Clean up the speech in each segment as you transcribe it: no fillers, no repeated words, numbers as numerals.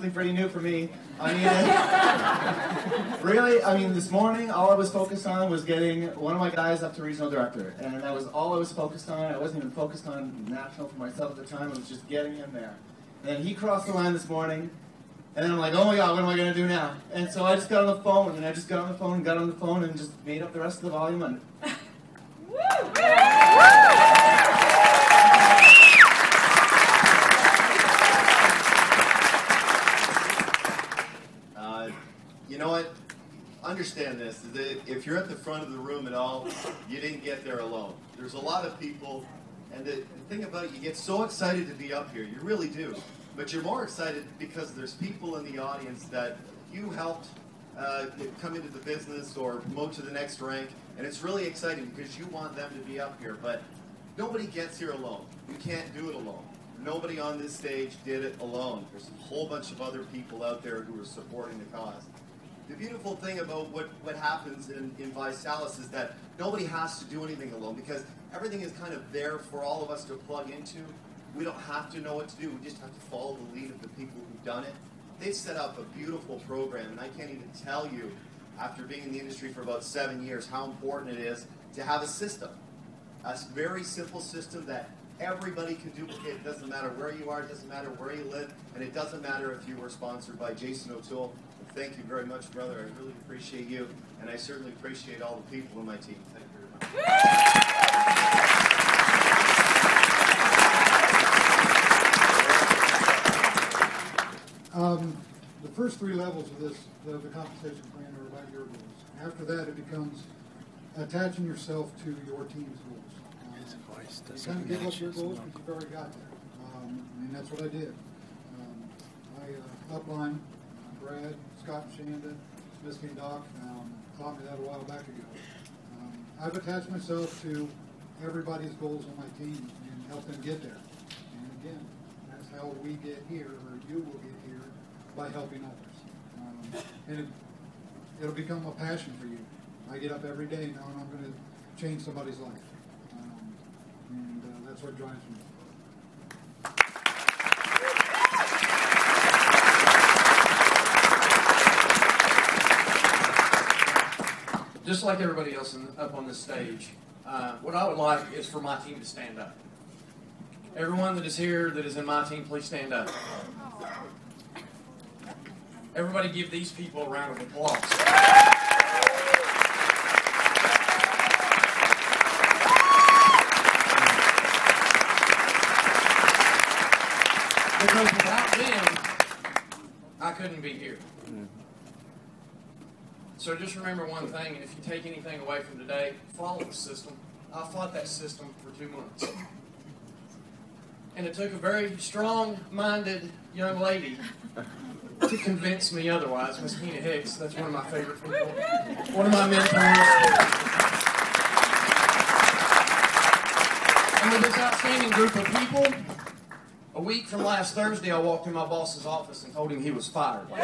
definitely pretty new for me. I mean, really, I mean, this morning, all I was focused on was getting one of my guys up to regional director. And that was all I was focused on. I wasn't even focused on national for myself at the time. I was just getting him there. And then he crossed the line this morning. And then I'm like, oh my God, what am I going to do now? And so I just got on the phone, and I just got on the phone, and just made up the rest of the volume. And you know what? Understand this, that if you're at the front of the room at all, you didn't get there alone. There's a lot of people, and the thing about it, you get so excited to be up here, you really do. But you're more excited because there's people in the audience that you helped come into the business or promote to the next rank, and it's really exciting because you want them to be up here. But nobody gets here alone. You can't do it alone. Nobody on this stage did it alone. There's a whole bunch of other people out there who are supporting the cause. The beautiful thing about what happens in ViSalus is that nobody has to do anything alone because everything is kind of there for all of us to plug into. We don't have to know what to do. We just have to follow the lead of the people who've done it. They've set up a beautiful program, and I can't even tell you, after being in the industry for about 7 years, how important it is to have a system. A very simple system that everybody can duplicate. It doesn't matter where you are, it doesn't matter where you live, and it doesn't matter if you were sponsored by Jason O'Toole. Thank you very much, brother. I really appreciate you, and I certainly appreciate all the people in my team. Thank you very much. The first 3 levels of this, the compensation plan, are about your goals. After that, it becomes attaching yourself to your team's goals. You kind of give up your goals because you've already got there. And that's what I did. My upline, Brad, Scott, and Shanda, Misty and Doc, taught me that a while back ago. I've attached myself to everybody's goals on my team and helped them get there. And again, that's how we get here, or you will get here, by helping others. And it'll become a passion for you. I get up every day knowing I'm going to change somebody's life. And that's what drives me. Just like everybody else up on this stage, what I would like is for my team to stand up. Everyone that is here that is in my team, please stand up. Everybody give these people a round of applause. Because without them, I couldn't be here. So just remember one thing, and if you take anything away from today, follow the system. I fought that system for 2 months. And it took a very strong-minded young lady to convince me otherwise. Miss Tina Hicks, that's one of my favorite people. One of my mentors. And with this outstanding group of people, a week from last Thursday, I walked in my boss's office and told him he was fired. I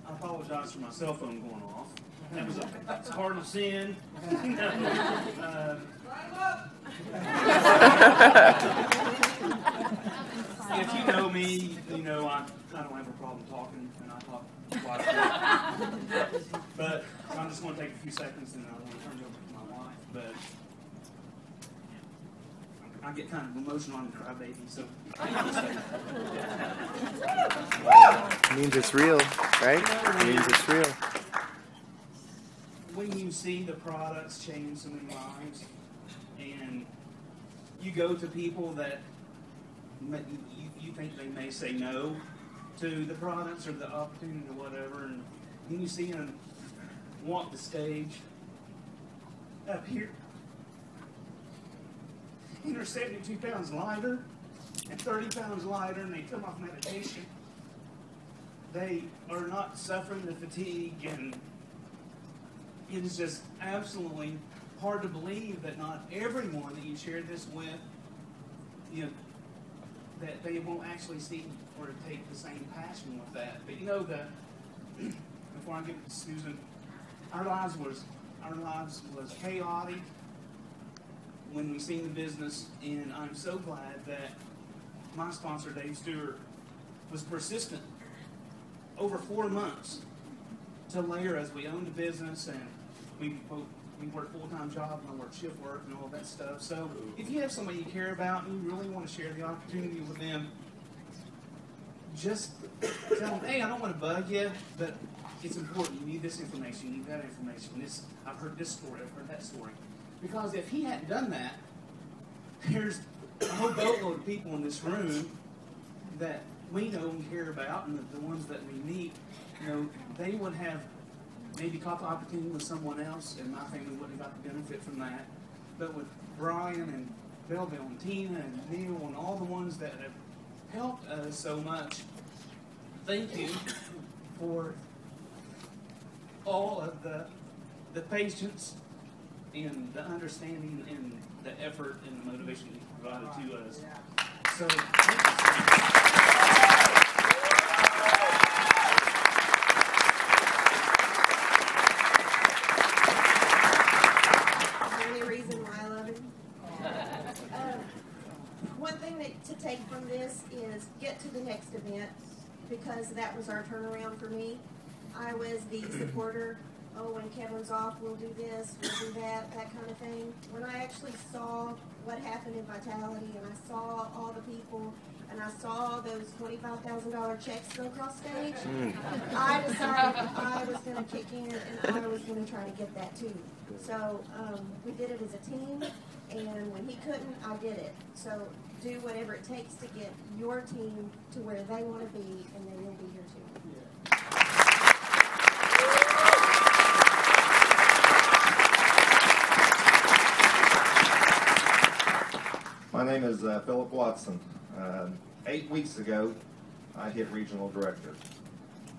apologize for my cell phone going off. That was a cardinal sin. If you know me, you know I don't have a problem talking, and I talk quite a bit. But so I'm just going to take a few seconds, and I want to turn it over to my wife. But I get kind of emotional on the crybaby, so. It means it's real, right? It means it's real. When you see the products change so many lives, and you go to people that you think they may say no to the products or the opportunity or whatever, and then you see them walk the stage up here, and they're 72 pounds lighter and 30 pounds lighter, and they come off medication. They are not suffering the fatigue, and it is just absolutely hard to believe that not everyone that you share this with, you know, that they won't actually see or take the same passion with that. But you know, before I give it to Susan, our lives was chaotic when we seen the business, and I'm so glad that my sponsor, Dave Stewart, was persistent over 4 months to layer us. We owned a business, and we work full-time jobs, and I work shift work and all that stuff. So if you have somebody you care about and you really want to share the opportunity with them, just tell them, hey, I don't want to bug you, but it's important. You need this information. You need that information. I've heard this story. I've heard that story. Because if he hadn't done that, there's a whole boatload of people in this room that we know and care about, and the ones that we meet, they would have maybe caught the opportunity with someone else, and my family wouldn't have got the benefit from that. But with Brian and Belleville and Tina and Neil and all the ones that have helped us so much, thank you for all of the patience and the understanding and the effort and the motivation you provided to us. So, thank you so much. One thing to take from this is get to the next event, because that was our turnaround for me. I was the supporter. Oh, when Kevin's off, we'll do this, we'll do that kind of thing. When I actually saw what happened in Vitality, and I saw all the people, and I saw those $25,000 checks go across stage, I decided I was going to kick in, and I was going to try to get that too. So we did it as a team, and when he couldn't, I did it. So do whatever it takes to get your team to where they want to be, and then you'll be here too. My name is Philip Watson. 8 weeks ago, I hit regional director,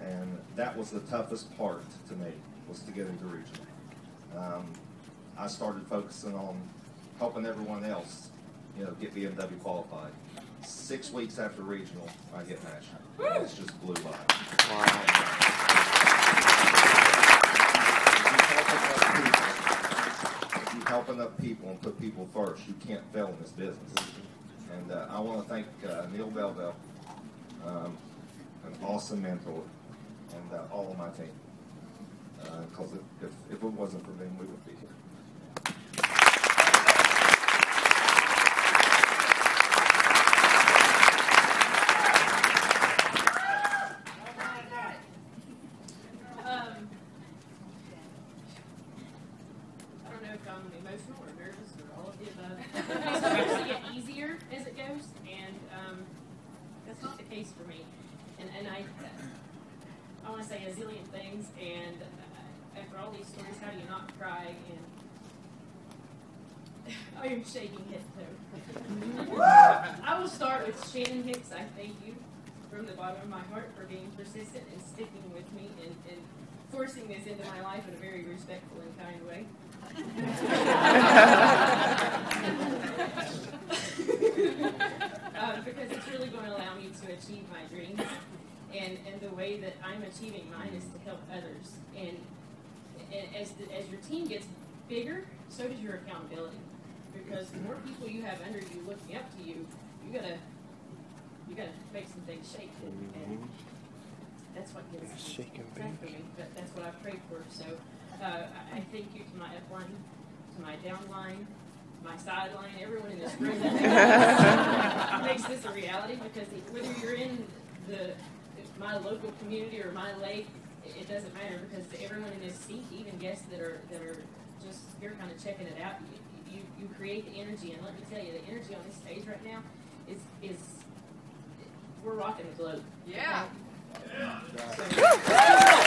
and that was the toughest part to me, was to get into regional. I started focusing on helping everyone else, get BMW qualified. 6 weeks after regional, I hit national. It's just blew by. Wow. If you help enough people and put people first, you can't fail in this business. And I want to thank Neil Belleville, an awesome mentor, and all of my team. Because if it wasn't for them, we wouldn't be here. For me, and I want to say a zillion things, and after all these stories, how do you not cry? And I am shaking head to toe. I will start with Shannon Hicks. I thank you from the bottom of my heart for being persistent and sticking with me and forcing this into my life in a very respectful and kind way. Because it's really going to allow me to achieve my dreams, and the way that I'm achieving mine is to help others. And as your team gets bigger, so does your accountability. Because the more people you have under you looking up to you, you gotta make some things shake. And that's what gives me, but that's what I prayed for. So I thank you to my upline, to my downline, my sideline, everyone in this room that makes this a reality, because whether you're in my local community or my lake, it doesn't matter, because everyone in this seat, even guests that are just here kind of checking it out, you create the energy. And let me tell you, the energy on this stage right now is we're rocking the globe. Yeah. Okay? So,